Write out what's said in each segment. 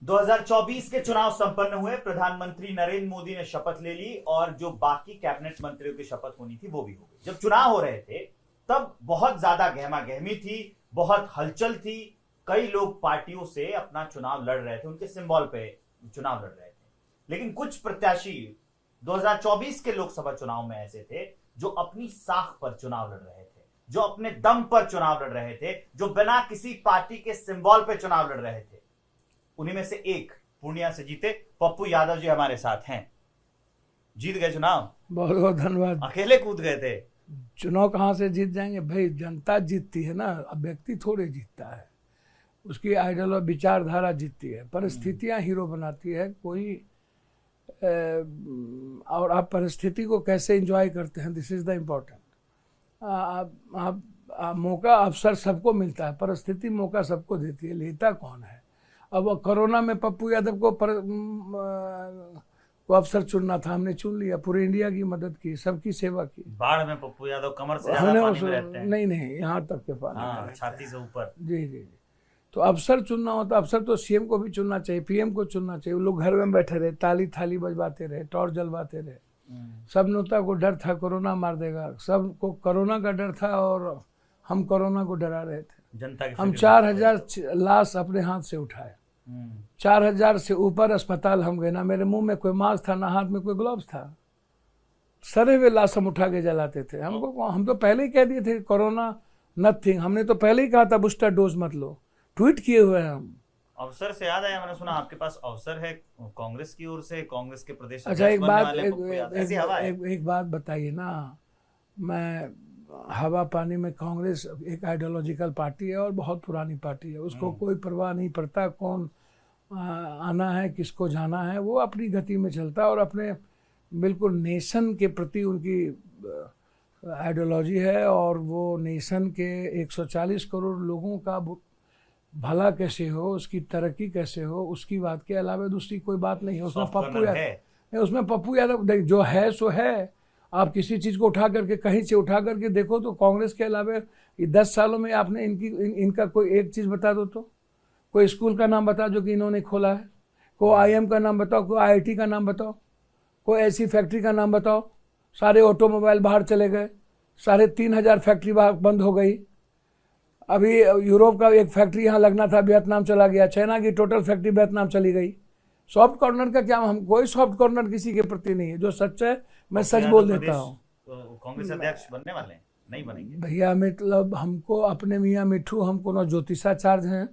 2024 के चुनाव संपन्न हुए। प्रधानमंत्री नरेंद्र मोदी ने शपथ ले ली और जो बाकी कैबिनेट मंत्रियों की शपथ होनी थी वो भी हो गई। जब चुनाव हो रहे थे तब बहुत ज्यादा गहमा गहमी थी, बहुत हलचल थी। कई लोग पार्टियों से अपना चुनाव लड़ रहे थे, उनके सिंबल पे चुनाव लड़ रहे थे। लेकिन कुछ प्रत्याशी 2024 के लोकसभा चुनाव में ऐसे थे जो अपनी साख पर चुनाव लड़ रहे थे, जो अपने दम पर चुनाव लड़ रहे थे, जो बिना किसी पार्टी के सिंबल पे चुनाव लड़ रहे थे। उन्हीं में से एक पूर्णिया से जीते पप्पू यादव जी हमारे साथ हैं। जीत गए चुनाव। बहुत बहुत धन्यवाद। अकेले कूद गए थे। चुनाव कहाँ से जीत जाएंगे भाई, जनता जीतती है ना, अब व्यक्ति थोड़े जीतता है, उसकी आइडियल और विचारधारा जीतती है, परिस्थितियां हीरो बनाती है कोई। और आप परिस्थिति को कैसे एंजॉय करते हैं, दिस इज द इम्पोर्टेंट। आप मौका अवसर सबको मिलता है, परिस्थिति मौका सबको देती है, लेता कौन है। अब कोरोना में पप्पू यादव को अवसर चुनना था, हमने चुन लिया, पूरे इंडिया की मदद की, सबकी सेवा की। बाढ़ में पप्पू यादव कमर से ज्यादा पानी में रहते हैं। नहीं यहाँ तक के पानी, छाती से ऊपर। जी। तो अवसर चुनना होता, अवसर तो सीएम को भी चुनना चाहिए, पीएम को चुनना चाहिए। वो लोग घर में बैठे रहे, ताली थाली बजवाते रहे, टॉर्च जलवाते रहे। सब नेता को डर था कोरोना मार देगा, सबको कोरोना का डर था और हम कोरोना को डरा रहे थे। जनता हम 4000 लाश अपने हाथ से उठाए, 4000 से ऊपर अस्पताल हम गए। ना मेरे मुंह में कोई मास्क था, ना हाथ में कोई ग्लव्स था, सरे हुए लाश हम उठा के जलाते थे। हम तो पहले ही कह दिए थे कोरोना नथिंग, हमने तो पहले ही कहा था बूस्टर डोज मत लो, ट्वीट किए हुए हैं हम। अवसर से याद आया, मैंने सुना आपके पास अवसर है कांग्रेस की ओर से, कांग्रेस के प्रदेश। अच्छा एक बात बताइए ना, मैं हवा पानी में, कांग्रेस एक आइडियोलॉजिकल पार्टी है और बहुत पुरानी पार्टी है, उसको कोई परवाह नहीं पड़ता कौन आना है किसको जाना है, वो अपनी गति में चलता है और अपने बिल्कुल नेशन के प्रति उनकी आइडियोलॉजी है। और वो नेशन के 140 करोड़ लोगों का भला कैसे हो, उसकी तरक्की कैसे हो, उसकी बात के अलावा दूसरी कोई बात नहीं है। उसमें पप्पू यादव जो है सो है। आप किसी चीज़ को उठा करके कहीं से उठा करके देखो तो कांग्रेस के अलावा ये 10 सालों में आपने इनका कोई एक चीज़ बता दो तो, कोई स्कूल का नाम बताओ जो कि इन्होंने खोला है, कोई आईएम का नाम बताओ, कोई आईआईटी का नाम बताओ, कोई ऐसी फैक्ट्री का नाम बताओ। सारे ऑटोमोबाइल बाहर चले गए, 3500 फैक्ट्री बाहर बंद हो गई। अभी यूरोप का एक फैक्ट्री यहाँ लगना था, वियतनाम चला गया। चाइना की टोटल फैक्ट्री वियतनाम चली गई। सॉफ्ट कॉर्नर का क्या, हम कोई सॉफ्ट कॉर्नर किसी के प्रति नहीं है। जो सच है मैं सच बोल देता हूँ। कांग्रेस अध्यक्ष बनने वाले हैं, नहीं बनेंगे भैया। मतलब हमको अपने मियाँ मिठू, हमको न ज्योतिषाचार्य हैं,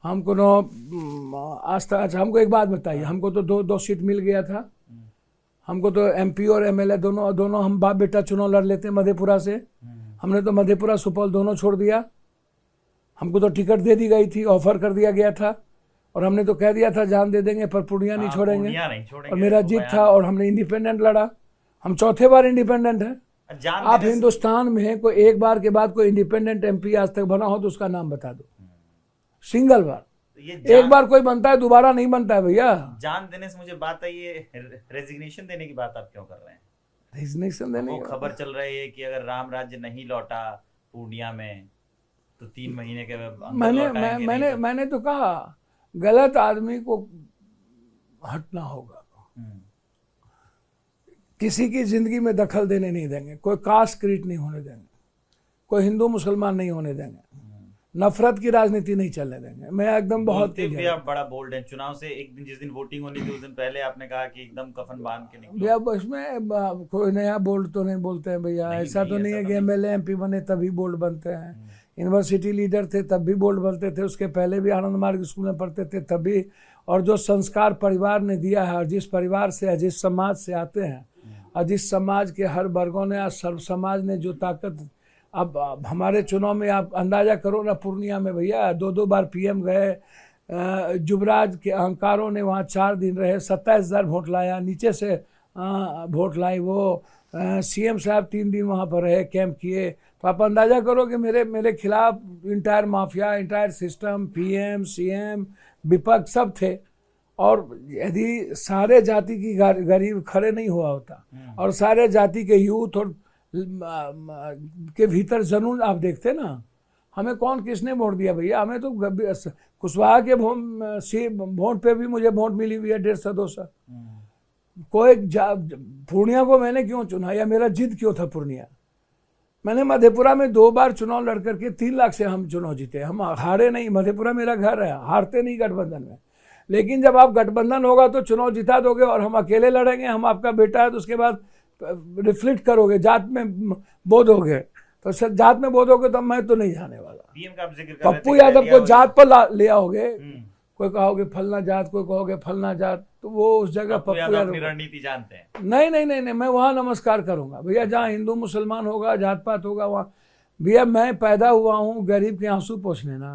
हमको न आस्था। अच्छा हमको एक बात बताइए, हमको तो दो सीट मिल गया था, हमको तो एमपी और एमएलए दोनों हम बाप बेटा चुनाव लड़ लेते मधेपुरा से। हमने तो मधेपुरा सुपौल दोनों छोड़ दिया। हमको तो टिकट दे दी गई थी, ऑफर कर दिया गया था और हमने तो कह दिया था जान दे देंगे पर पूर्णिया नहीं छोड़ेंगे। और मेरा जीत था और हमने इंडिपेंडेंट लड़ा। हम चौथे बार इंडिपेंडेंट है। आप हिंदुस्तान में कोई एक बार के बाद कोई इंडिपेंडेंट एमपी आज तक बना हो तो उसका नाम बता दो, सिंगल बार। एक बार कोई बनता है, दोबारा नहीं बनता है भैया। जान देने से मुझे बात है, ये रेजिग्नेशन देने की बात आप क्यों कर रहे हैं? रेजिग्नेशन देने की खबर चल रही है कि अगर राम राज्य नहीं लौटा पूर्णिया में तो 3 महीने के मैंने तो कहा गलत आदमी को हटना होगा। किसी की जिंदगी में दखल देने नहीं देंगे, कोई कास्ट क्रिएट नहीं होने देंगे, कोई हिंदू मुसलमान नहीं होने देंगे, नफरत की राजनीति नहीं चलने देंगे। मैं एकदम बहुत आप बड़ा बोल्ड है। चुनाव से एक दिन, जिस दिन वोटिंग होनी थी उस दिन पहले आपने कहा कि एकदम कफन बांध के निकलो। भैया इसमें कोई नया बोल्ड तो नहीं बोलते हैं भैया। ऐसा तो नहीं है कि एमएलए एमपी बने तभी बोल्ड बनते हैं। यूनिवर्सिटी लीडर थे तब भी बोल्ड बनते थे, उसके पहले भी आनंद मार्ग स्कूल में पढ़ते थे तब भी। और जो संस्कार परिवार ने दिया है और जिस परिवार से, जिस समाज से आते हैं और जिस समाज के हर वर्गों ने, आज सर्व समाज ने जो ताकत, अब हमारे चुनाव में आप अंदाजा करो ना, पूर्णिया में भैया 2 बार पीएम गए, जुबराज के अहंकारों ने वहाँ 4 दिन रहे, 27,000 वोट लाया, नीचे से वोट लाई वो। सीएम साहब 3 दिन वहाँ पर रहे, कैंप किए। तो आप अंदाजा करो कि मेरे खिलाफ entire mafia, entire system, PM CM विपक्ष सब थे। और यदि सारे जाति की गरीब खड़े नहीं हुआ होता और सारे जाति के यूथ और के भीतर जुनून आप देखते ना, हमें कौन किसने वोट दिया भैया? हमें तो कुशवाहा के वोट पे भी मुझे वोट मिली हुई है 150-200। कोई पूर्णिया को मैंने क्यों चुना या मेरा जिद क्यों था पूर्णिया? मैंने मधेपुरा में 2 बार चुनाव लड़ करके 3 लाख से हम चुनाव जीते, हम हारे नहीं। मधेपुरा मेरा घर है, हारते नहीं गठबंधन में। लेकिन जब आप गठबंधन होगा तो चुनाव जिता दोगे और हम अकेले लड़ेंगे, हम आपका बेटा है, तो उसके बाद रिफ्लेक्ट करोगे, जात में बोधोगे, तो सर जात में बोधोगे तो मैं तो नहीं जाने वाला। पीएम का आप जिक्र कर रहे थे, पप्पू यादव को जात पर ले आओगे, कोई कहोगे फलना जात, कोई कहोगे फलना जात, तो वो उस जगह पप्पू यादव अपनी रणनीति जानते हैं। नहीं, मैं वहाँ नमस्कार करूंगा भैया। जहाँ हिंदू मुसलमान होगा, जात पात होगा, वहाँ भैया मैं पैदा हुआ हूँ गरीब के आंसू पोंछने ना।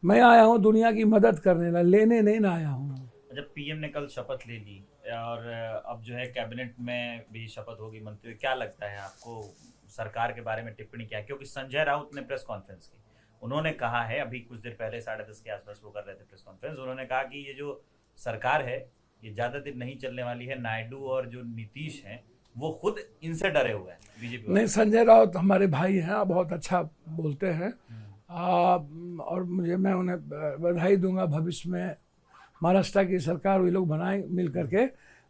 मैं आया हूँ दुनिया की मदद करने ना, लेने नहीं ना आया हूँ। जब पीएम ने कल शपथ ले ली और अब जो है कैबिनेट में भी शपथ होगी मंत्री, क्या लगता है आपको सरकार के बारे में टिप्पणी क्या? क्योंकि संजय राउत ने प्रेस कॉन्फ्रेंस की, उन्होंने कहा है, अभी कुछ देर पहले 10:30 के आसपास वो कर रहे थे प्रेस कॉन्फ्रेंस, उन्होंने कहा कि ये जो सरकार है ये ज्यादा दिन नहीं चलने वाली है। नायडू और जो नीतीश हैं वो खुद इनसे डरे हुए हैं बीजेपी। नहीं, संजय राउत हमारे भाई हैं, बहुत अच्छा बोलते हैं, और मैं उन्हें बधाई दूंगा। भविष्य में महाराष्ट्र की सरकार वे लोग बनाए मिल करके।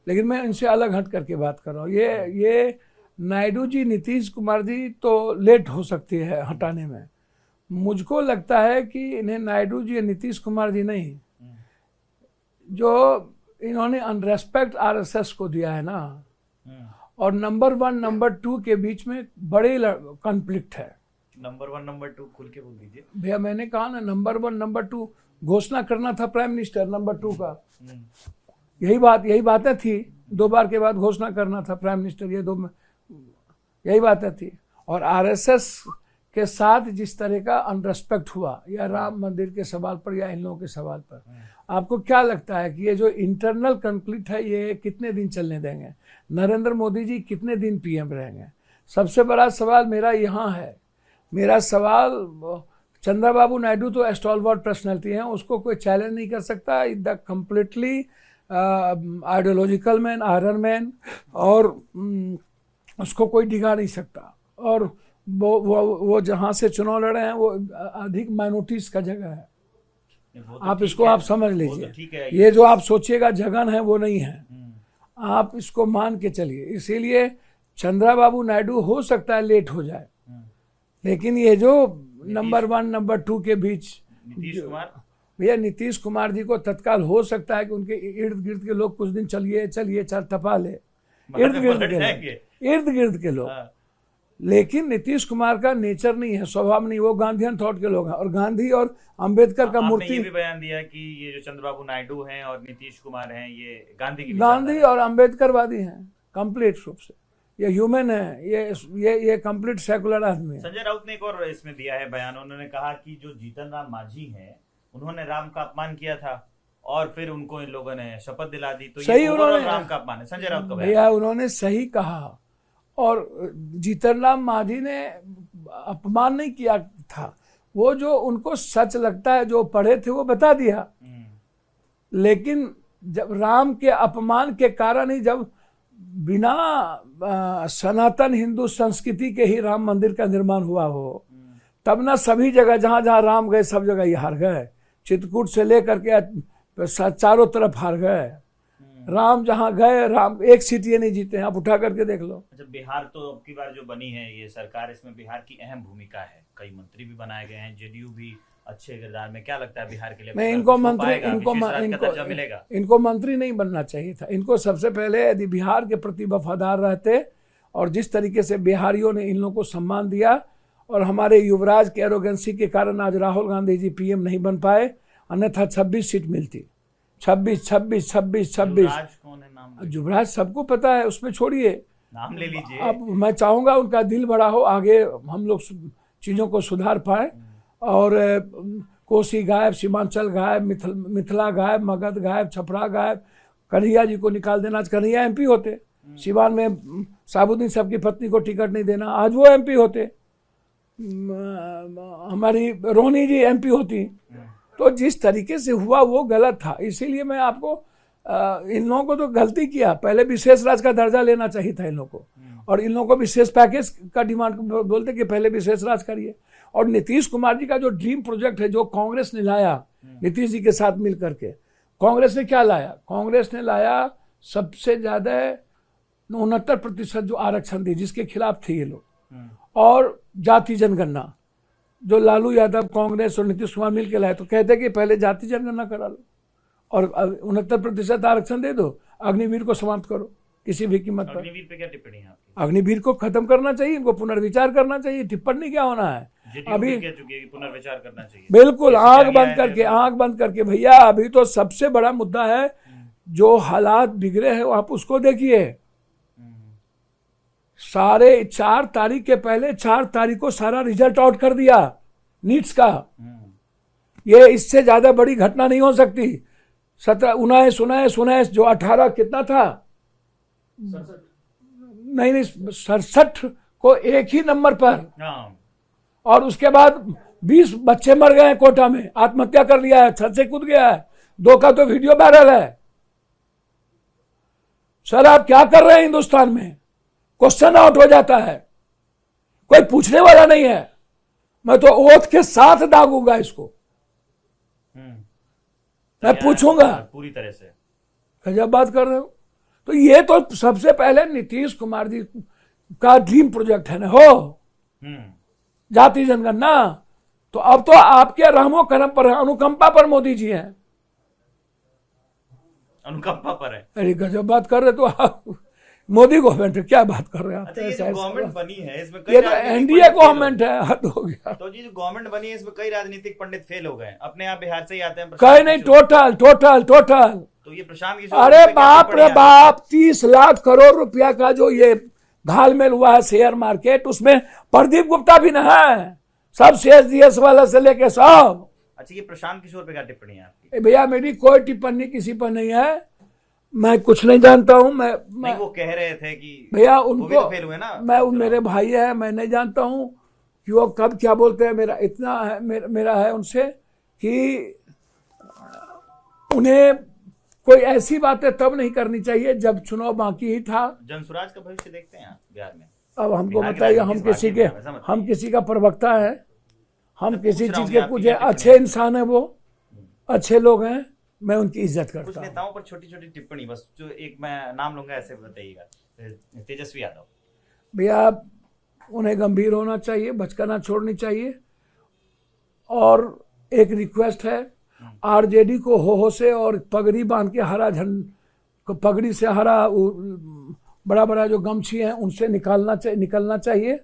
लेकिन मैं इनसे अलग हट करके बात कर रहा हूँ। ये नायडू जी, नीतीश कुमार जी तो लेट हो सकती है हटाने में। मुझको लगता है कि इन्हें नायडू जी या नीतीश कुमार जी नहीं, जो इन्होंने अनरेस्पेक्ट आरएसएस को दिया है ना, और नंबर 1 नंबर 2 के बीच में बड़े कॉन्फ्लिक्ट है। नंबर 1 नंबर 2 खुल के बोल दीजिए भैया। मैंने कहा ना, नंबर 1 नंबर 2 घोषणा करना था प्राइम मिनिस्टर, नंबर 2 का यही बातें थी। 2 बार के बाद घोषणा करना था प्राइम मिनिस्टर, यही बातें थी। और आरएसएस के साथ जिस तरह का अनरेस्पेक्ट हुआ, या राम मंदिर के सवाल पर या इन लोगों के सवाल पर, आपको क्या लगता है कि ये जो इंटरनल कॉन्फ्लिक्ट है ये कितने दिन चलने देंगे? नरेंद्र मोदी जी कितने दिन पीएम रहेंगे? सबसे बड़ा सवाल मेरा यहाँ है। मेरा सवाल, चंद्रबाबू नायडू तो स्टॉलवर्ट पर्सनैलिटी हैं, उसको कोई चैलेंज नहीं कर सकता। The completely ideological man, iron man, और उसको कोई डिगा नहीं सकता। और वो जहाँ से चुनाव लड़े हैं वो अधिक माइनॉरिटीज का जगह है। आप इसको आप समझ लीजिए। ये जो आप सोचिएगा जगन है वो नहीं है, आप इसको मान के चलिए। इसीलिए चंद्रबाबू नायडू हो सकता है लेट हो जाए, लेकिन ये जो नंबर 1 नंबर 2 के बीच भैया, नीतीश कुमार जी को तत्काल हो सकता है कि उनके इर्द गिर्द के लोग कुछ दिन चलिए टपा ले, इर्द गिर्द के लोग। लेकिन नीतीश कुमार का नेचर नहीं है, स्वभाव नहीं, वो गांधीयन थॉट के लोग हैं। और गांधी और अंबेडकर का मूर्ति, ये भी बयान दिया कि ये जो चंद्रबाबू नायडू हैं और नीतीश कुमार हैं ये गांधी और अंबेडकरवादी हैं कंप्लीट रूप से। ये ह्यूमन है, ये कंप्लीट सेकुलर आदमी है। संजय राउत ने एक और इसमें दिया है बयान, उन्होंने कहा कि जो जीतन राम मांझी हैं उन्होंने राम का अपमान किया था और फिर उनको इन लोगों ने शपथ दिला दी, तो सही ये उन्होंने राम का अपमान है। संजय राउत का भैया उन्होंने सही कहा, और जीतन राम मांझी ने अपमान नहीं किया था। वो जो उनको सच लगता है, जो पढ़े थे वो बता दिया। लेकिन जब राम के अपमान के कारण ही, जब बिना सनातन हिंदू संस्कृति के ही राम मंदिर का निर्माण हुआ हो, तब ना सभी जगह जहां जहां राम गए सब जगह ये हार गए। चित्रकूट से लेकर के चारों तरफ हार गए। राम जहां गए, राम एक सीट ये नहीं जीते हैं, आप उठा करके देख लो। अच्छा, बिहार तो अब की बार जो बनी है ये सरकार, इसमें बिहार की अहम भूमिका है, कई मंत्री भी बनाए गए हैं, जेडीयू भी अच्छे किरदार में। क्या लगता है बिहार के लिए? नहीं, इनको मंत्री नहीं बनना चाहिए था। इनको सबसे पहले यदि बिहार के प्रति वफादार रहते, और जिस तरीके से बिहारियों ने इन लोगों को सम्मान दिया, और हमारे युवराज के एरोगेंसी के कारण आज राहुल गांधी जी पीएम नहीं बन पाए, अन्यथा 26 सीट मिलती। 26। कौन है नाम? युवराज सबको पता है, उसमें छोड़िए, नाम ले लीजिए। अब मैं चाहूंगा उनका दिल बड़ा हो, आगे हम लोग चीजों को सुधार पाए। और कोसी गायब, सीमांचल गायब, मिथिला गायब, मगध गायब, छपरा गायब। कन्हैया जी को निकाल देना, कन्हैया एमपी होते। सिवान में साबुद्दीन साहब की पत्नी को टिकट नहीं देना, आज वो एमपी होते। हमारी रोहिणी जी एमपी होती। तो जिस तरीके से हुआ वो गलत था। इसीलिए मैं आपको इन लोगों को तो गलती किया, पहले विशेष राज्य का दर्जा लेना चाहिए था इन लोगों को, और इन लोगों को विशेष पैकेज का डिमांड बोलते कि पहले विशेष राज्य करिए। और नीतीश कुमार जी का जो ड्रीम प्रोजेक्ट है जो कांग्रेस ने लाया नीतीश जी के साथ मिल करके, कांग्रेस ने क्या लाया? कांग्रेस ने लाया सबसे ज्यादा 69% जो आरक्षण दी, जिसके खिलाफ थे ये लोग, और जाति जनगणना जो लालू यादव कांग्रेस और नीतीश कुमार मिलकर लाए। तो कहते कि पहले जाति जनगणना करा लो और 69% आरक्षण दे दो, अग्निवीर को समाप्त करो किसी भी कीमत पर। अग्निवीर पे क्या टिप्पणी है आपकी? अग्निवीर को खत्म करना चाहिए, इनको पुनर्विचार करना चाहिए, टिप्पणी क्या होना है? अभी कह चुकी है कि पुनर्विचार करना चाहिए। बिल्कुल आंख बंद करके भैया, अभी तो सबसे बड़ा मुद्दा है जो हालात बिगड़े हैं आप उसको देखिए। सारे 4 तारीख के पहले 4 तारीख को सारा रिजल्ट आउट कर दिया नीट्स का। ये इससे ज्यादा बड़ी घटना नहीं हो सकती। 17 19 जो 18 कितना था, नहीं 67 को एक ही नंबर पर, और उसके बाद 20 बच्चे मर गए हैं कोटा में, आत्महत्या कर लिया है, छत से कूद गया है, 2 का तो वीडियो वायरल है। सर आप क्या कर रहे हैं हिंदुस्तान में? क्वेश्चन आउट हो जाता है, कोई पूछने वाला नहीं है। मैं तो ओथ के साथ दागूंगा इसको, मैं पूछूंगा पूरी तरह से। गजब बात कर रहे हो। तो ये तो सबसे पहले नीतीश कुमार जी का ड्रीम प्रोजेक्ट है ना हो, जाति जनगणना। तो अब तो आपके रहमो करम पर, अनुकंपा पर मोदी जी हैं, अनुकंपा पर है। अरे गजब बात कर रहे तो आप मोदी गवर्नमेंट क्या बात कर रहे हैं? अच्छा, ये जो गवर्नमेंट बनी है इसमें ये तो एनडीए गवर्नमेंट है, हद हो गया। तो जी जो गवर्नमेंट बनी है इसमें कई राजनीतिक पंडित फेल हो गए, अपने यहाँ बिहार से ही आते हैं। कहीं नहीं, टोटल। तो ये प्रशांत किशोर, अरे बाप रे बाप, 30 लाख करोड़ रुपया का जो ये घालमेल हुआ है शेयर मार्केट, उसमें प्रदीप गुप्ता भी न है, सब सीएसडीएस वाला से लेके सब। अच्छा, ये प्रशांत किशोर पे क्या टिप्पणी है आपकी? भैया मेरी कोई टिप्पणी किसी पर नहीं है, मैं कुछ नहीं जानता हूं। मैं नहीं, वो कह रहे थे कि भैया उनको तो फेल हुए ना, मैं मेरे भाई है, मैं नहीं जानता हूं कि वो कब क्या बोलते हैं। मेरा इतना है, मेरा है उनसे कि उन्हें कोई ऐसी बातें तब नहीं करनी चाहिए जब चुनाव बाकी ही था। जनसुराज का भविष्य देखते हैं बिहार में? अब हमको बताइए, हम किसी का प्रवक्ता है, हम किसी चीज के कुछ अच्छे इंसान है, वो अच्छे लोग हैं, मैं उनकी इज्जत करता हूं। कुछ नेताओं पर छोटी छोटी टिप्पणी, बस जो एक मैं नाम लूंगा ऐसे बताइएगा। तेजस्वी यादव भैया, उन्हें गंभीर होना चाहिए, बचकाना छोड़नी चाहिए। और एक रिक्वेस्ट है, आरजेडी को हो से और पगड़ी बांध के हरा पगड़ी से हरा बड़ा जो गमछी है उनसे निकलना चाहिए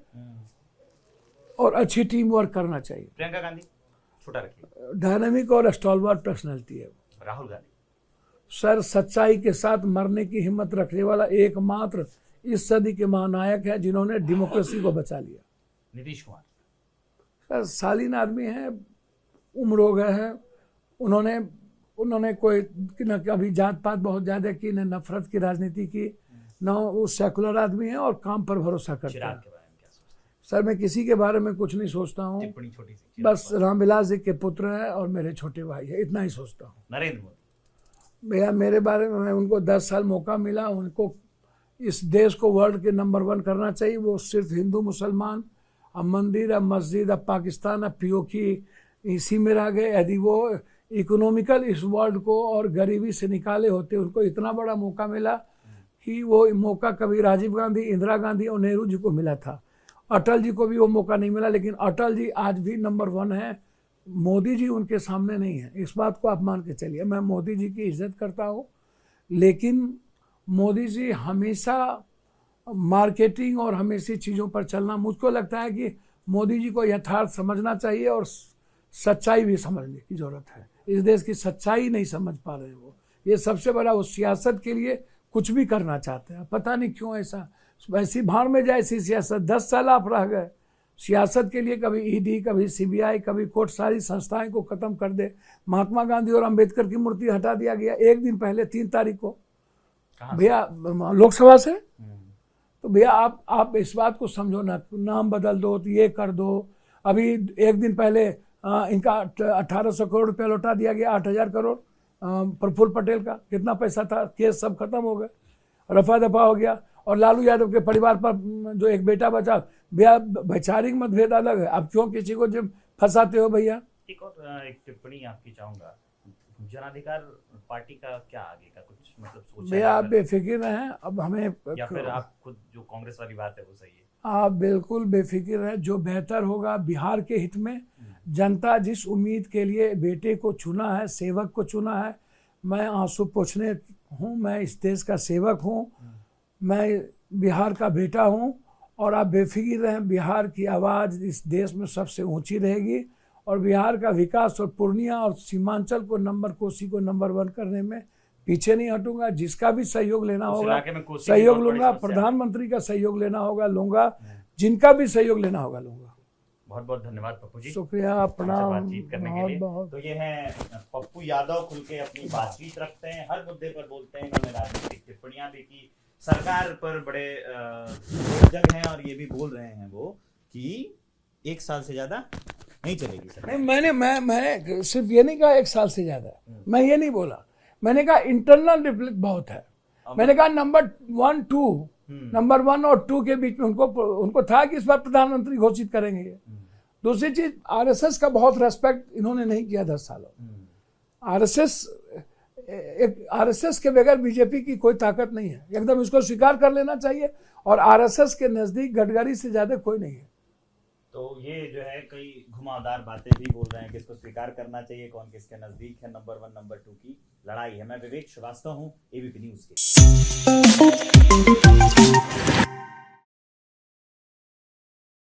और अच्छी टीम वर्क करना चाहिए। प्रियंका गांधी छोटा रखिए, डायनामिक और स्टॉलवर्ट पर्सनैलिटी है। राहुल गांधी सर सच्चाई के साथ मरने की हिम्मत रखने वाला एकमात्र इस सदी के महानायक है जिन्होंने डेमोक्रेसी को बचा लिया। नीतीश कुमार सर शालीन आदमी है, उम्र हो गए हैं, उन्होंने कोई न कभी जात पात बहुत ज्यादा की, न नफरत की राजनीति की, न वो सेकुलर आदमी है और काम पर भरोसा करता है। सर मैं किसी के बारे में कुछ नहीं सोचता हूँ, बस रामविलास जी के पुत्र है और मेरे छोटे भाई है, इतना ही सोचता हूँ। नरेंद्र मोदी भैया मेरे बारे में, उनको 10 साल मौका मिला, उनको इस देश को वर्ल्ड के नंबर 1 करना चाहिए। वो सिर्फ हिंदू मुसलमान, अब मंदिर, अब मस्जिद, अब पाकिस्तान, अब पीओके इसी में रह गए। यदि वो इकोनॉमिकल इस वर्ल्ड को और गरीबी से निकाले होते, उनको इतना बड़ा मौका मिला कि वो मौका कभी राजीव गांधी, इंदिरा गांधी और नेहरू जी को मिला था। अटल जी को भी वो मौका नहीं मिला, लेकिन अटल जी आज भी नंबर 1 है, मोदी जी उनके सामने नहीं है। इस बात को आप मान के चलिए। मैं मोदी जी की इज्जत करता हूँ, लेकिन मोदी जी हमेशा मार्केटिंग और हमेशा चीज़ों पर चलना, मुझको लगता है कि मोदी जी को यथार्थ समझना चाहिए और सच्चाई भी समझने की जरूरत है। इस देश की सच्चाई नहीं समझ पा रहे वो, ये सबसे बड़ा, वो सियासत के लिए कुछ भी करना चाहते हैं, पता नहीं क्यों ऐसा। वैसी भाड़ में जाए ऐसी सियासत, 10 साल आप रह गए सियासत के लिए, कभी ईडी, कभी सीबीआई, कभी कोर्ट, सारी संस्थाएं को खत्म कर दे। महात्मा गांधी और अंबेडकर की मूर्ति हटा दिया गया एक दिन पहले, 3 तारीख को भैया लोकसभा से। तो भैया आप इस बात को समझो ना, नाम बदल दो तो ये कर दो। अभी एक दिन पहले इनका 1800 करोड़ रुपया लौटा दिया गया, 8000 करोड़ प्रफुल्ल पटेल का, कितना पैसा था, केस सब खत्म हो गए, रफा दफा हो गया। और लालू यादव के परिवार पर जो एक बेटा बचा, वैचारिक मतभेद अलग है। आप क्यों किसी को जब फंसाते हो भैया? एक टिप्पणी आपकी चाहूंगा, जनाधिकार पार्टी का क्या आगे का कुछ मतलब सोचा भैया आप बेफिक्र रहें, अब हमें या फिर आप खुद जो कांग्रेस वाली बात है वो सही है? आप बिल्कुल बेफिक्र हैं, जो बेहतर होगा बिहार के हित में। जनता जिस उम्मीद के लिए बेटे को चुना है, सेवक को चुना है, मैं आंसू पोंछने हूँ, मैं इस देश का सेवक हूँ, मैं बिहार का बेटा हूँ। और आप बेफिक्र रहें, बिहार की आवाज़ इस देश में सबसे ऊंची रहेगी और बिहार का विकास और पूर्णिया और सीमांचल को कोसी को नंबर 1 करने में पीछे नहीं हटूंगा। जिसका भी सहयोग लेना होगा सहयोग लूंगा, प्रधानमंत्री का सहयोग लेना होगा लूंगा, जिनका भी सहयोग लेना होगा लूंगा। बहुत बहुत धन्यवाद पप्पू जी, शुक्रिया, प्रणाम, बातचीत करने के लिए। तो ये हैं पप्पू यादव, खुल के अपनी बातचीत रखते हैं, हर मुद्दे पर बोलते हैं। इन्होंने राजनीतिक टिप्पणियां भी की, सरकार पर बड़े जग हैं और ये भी बोल रहे हैं वो कि 1 साल से ज्यादा नहीं चलेगी सरकार। नहीं, मैंने सिर्फ ये नहीं कहा 1 साल से ज्यादा, मैं ये नहीं बोला। मैंने कहा इंटरनल रिफ्लेक्ट बहुत है। मैंने कहा नंबर 1 और 2 के बीच में उनको था कि इस बार प्रधानमंत्री घोषित करेंगे। दूसरी चीज, आरएसएस का बहुत रेस्पेक्ट इन्होंने नहीं किया 10 सालों। आरएसएस के बगैर बीजेपी की कोई ताकत नहीं है, एकदम इसको स्वीकार कर लेना चाहिए। और आरएसएस के नजदीक गडकरी से ज्यादा कोई नहीं है। तो ये जो है कई घुमावदार बातें भी बोल रहे हैं कि इसको स्वीकार करना चाहिए, कौन किसके नजदीक है। नंबर 1 नंबर 2 की लड़ाई है। मैं विवेक श्रीवास्तव हूँ, एबीपी न्यूज के।